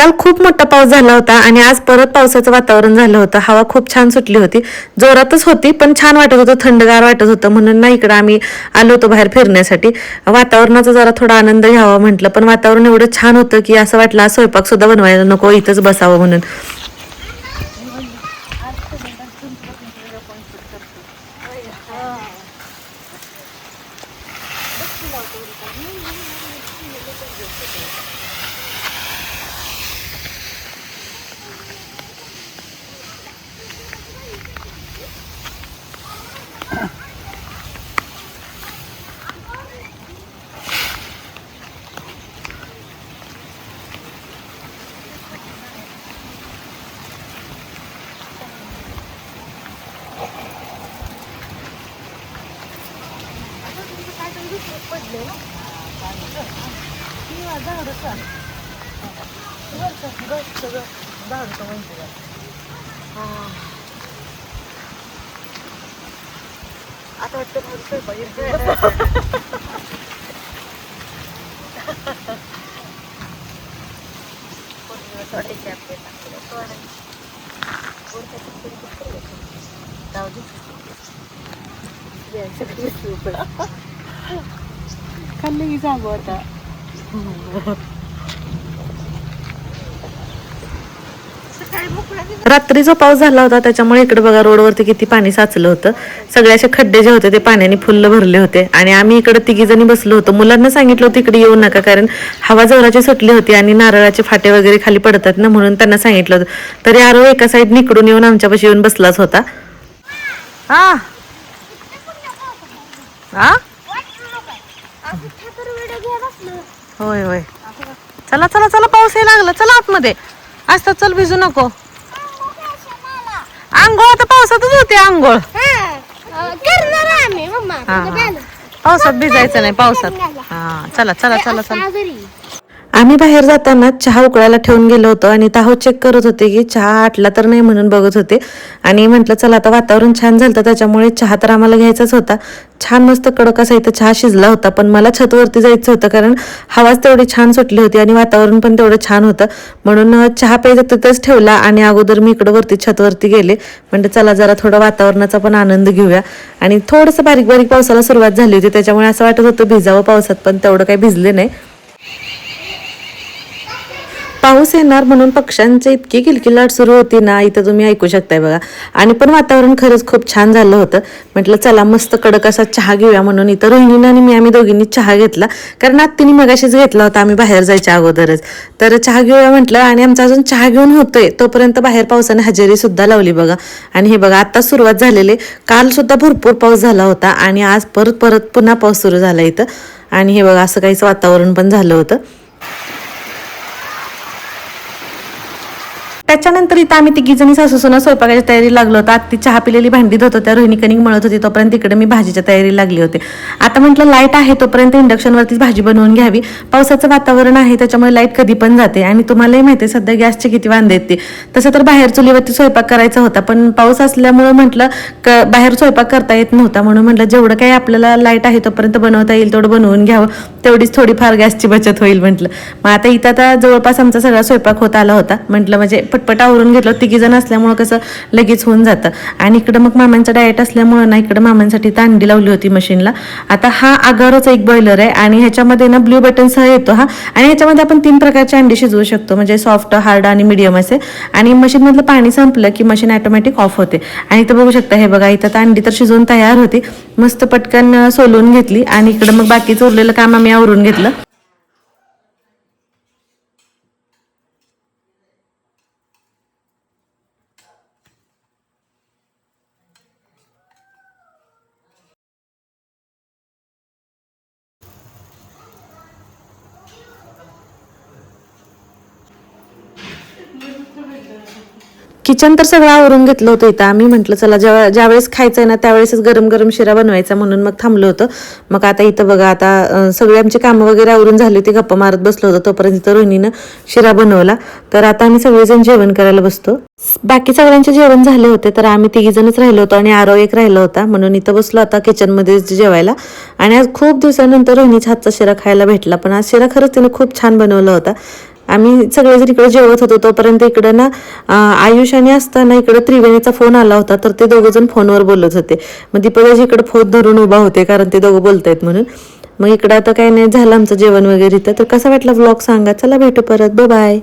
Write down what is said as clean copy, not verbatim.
काल खूप मोठा पाऊस झाला होता आणि आज परत पावसाचं वातावरण झालं होतं. हवा खूप छान सुटली होती, जोरातच होती पण छान वाटत होतं, थंडगार वाटत होतं. म्हणून ना इकडं आम्ही आलो होतो बाहेर फिरण्यासाठी. वातावरणाचा जरा थोडा आनंद घ्यावा म्हटलं, पण वातावरण एवढं छान होतं की असं वाटलं आज स्वयंपाक सुद्धा बनवायला नको, इथंच बसावं म्हणून. आता वाटतं खाल्लं की जागो आता. रात्री जो पाऊस झाला होता त्याच्यामुळे इकडे बघा रोडवरती किती पाणी साचलं होतं. सगळे असे खड्डे जे होते ते पाण्याने फुल्ल भरले होते आणि आम्ही इकडे तिघी जणी बसलो होतो. मुलांना सांगितलं होतं इकडे येऊ नका, कारण हवा जोराची सुटली होती आणि नारळाचे फाटे वगैरे खाली पडतात ना, म्हणून त्यांना सांगितलं होतं. तरी आरो एका साईड निकडून येऊन आमच्यापाशी येऊन बसलाच होता. हा हा होय होय, चला चला चला, पाऊस यायला लागला, चला आतमध्ये. असतात, चल भिजू नको. आंघोळ आता पावसातच होते, आंघोळ पावसात भिजायचं नाही, पावसात. हा चला चला चला चला. आम्ही बाहेर जाताना चहा उकळायला ठेवून गेलो होतो आणि ताहो चेक करत होते की चहा आटला तर नाही म्हणून बघत होते. आणि म्हटलं चला आता वातावरण छान झालं त्याच्यामुळे चहा तर आम्हाला घ्यायचाच होता. छान मस्त कडक असा इथं चहा शिजला होता, पण मला छतवरती जायचं होतं कारण हवाच तेवढी छान सुटली होती आणि वातावरण पण तेवढं छान होतं. म्हणून चहा प्यायचा तिथंच ठेवला आणि अगोदर मी इकडं वरती छतवरती गेले. म्हणजे चला जरा थोडा वातावरणाचा पण आनंद घेऊया. आणि थोडंसं बारीक बारीक पावसाला सुरुवात झाली होती, त्याच्यामुळे असं वाटत होतं भिजावं पावसात, पण तेवढं काही भिजले नाही. पाऊस येणार म्हणून पक्ष्यांची इतकी किलकिलाट सुरू होती ना, इथं तुम्ही ऐकू शकताय बघा. आणि पण वातावरण खरंच खूप छान झालं होतं. म्हटलं चला मस्त कडक असा चहा घेऊया म्हणून इथं रोहिणीनं आणि आम्ही दोघींनी चहा घेतला, कारण आत्तीने मगाशीच घेतला होता आम्ही बाहेर जायच्या अगोदरच. तर चहा घेऊया म्हटलं आणि आमचा अजून चहा घेऊन होतोय तोपर्यंत बाहेर पावसाने हजेरी सुद्धा लावली बघा. आणि हे बघा आता सुरुवात झालेली. काल सुद्धा भरपूर पाऊस झाला होता आणि आज परत परत पुन्हा पाऊस सुरू झाला इथं. आणि हे बघा असं काहीच वातावरण पण झालं होतं. त्याच्यानंतर इथं आम्ही तिघी जणी सासू सुना स्वयंपाकाच्या तयारी लागलो होतो. आत्ती चहा पिलेली भांडी धुत होत्या, रोहिणी कणिक मळत होती, तोपर्यंत इकडे मी भाजीच्या तयारी लागली होते. आता म्हटलं लाईट आहे तोपर्यंत इंडक्शनवरतीच भाजी बनवून घ्यावी. पावसाचं वातावरण आहे त्याच्यामुळे लाईट कधी पण जाते आणि तुम्हालाही माहिती आहे सध्या गॅसचे किती वांदे आहेत ते. तसं तर बाहेर चुलीवरती स्वयंपाक करायचा होता, पण पाऊस असल्यामुळे म्हटलं बाहेर स्वयंपाक करता येत नव्हता, म्हणून म्हटलं जेवढं काही आपल्याला लाईट आहे तोपर्यंत बनवता येईल तेवढं बनवून घ्यावं, तेवढीच थोडीफार गॅसची बचत होईल म्हटलं. मग आता इथं आता जवळपास आमचा सगळा स्वयंपाक होत आला होता. म्हटलं म्हणजे पटपट आवरून घेतलं, तिघी जण असल्यामुळं कसं लगेच होऊन जातं. आणि इकडं मग मामांचा डाएट असल्यामुळं ना इकडं मामांसाठी अंडी लावली होती मशीनला. आता हा आगारोचा एक बॉयलर आहे आणि ह्याच्यामध्ये ना ब्ल्यू बटन सह येतो हा. आणि ह्याच्यामध्ये आपण 3 प्रकारचे अंडी शिजवू शकतो, म्हणजे सॉफ्ट, हार्ड आणि मीडियम असे. आणि मशीनमधलं पाणी संपलं की मशीन ऑटोमॅटिक ऑफ होते. आणि इथं बघू शकता हे बघा, इथं अंडी तर शिजवून तयार होती. मस्त पटकन सोलून घेतली आणि इकडं मग बाकीचं उरलेलं काम आम्ही आवरून घेतलं. किचन तर सगळं आवरून घेतलं होतं इथं आम्ही. म्हटलं चला ज्यावेळेस खायचं आहे ना त्यावेळेसच गरम गरम शिरा बनवायचा म्हणून मग थांबलो होतं. मग आता इथं बघा आता सगळी आमची कामं वगैरे आवरून झाली होती, गप्पा मारत बसलो होतो तोपर्यंत इथं रोहिणीनं शिरा बनवला. तर आता आम्ही सगळेजण जेवण करायला बसतो. बाकी सगळ्यांचे जेवण झाले होते तर आम्ही तिघीजणच राहिलो होतो आणि आरव एक राहिला होता, म्हणून इथं बसलो आता किचनमध्ये जेवायला. आणि आज खूप दिवसानंतर रोहिणीच्या हातचा शिरा खायला भेटला, पण आज शिरा खरंच तिने खूप छान बनवला होता. आम्ही सगळे जर इकडे जेवत होतो तोपर्यंत इकडं ना आयुष आणि असताना इकडं त्रिवेणीचा फोन आला होता, तर ते दोघं जण फोनवर बोलत होते. मग दीपदाजी इकडे फोन धरून उभा होते कारण ते दोघं बोलतायत म्हणून. मग इकडं आता काही नाही, झालं आमचं जेवण वगैरे. तर कसा वाटला व्लॉग सांगा. चला भेटू परत, बाय.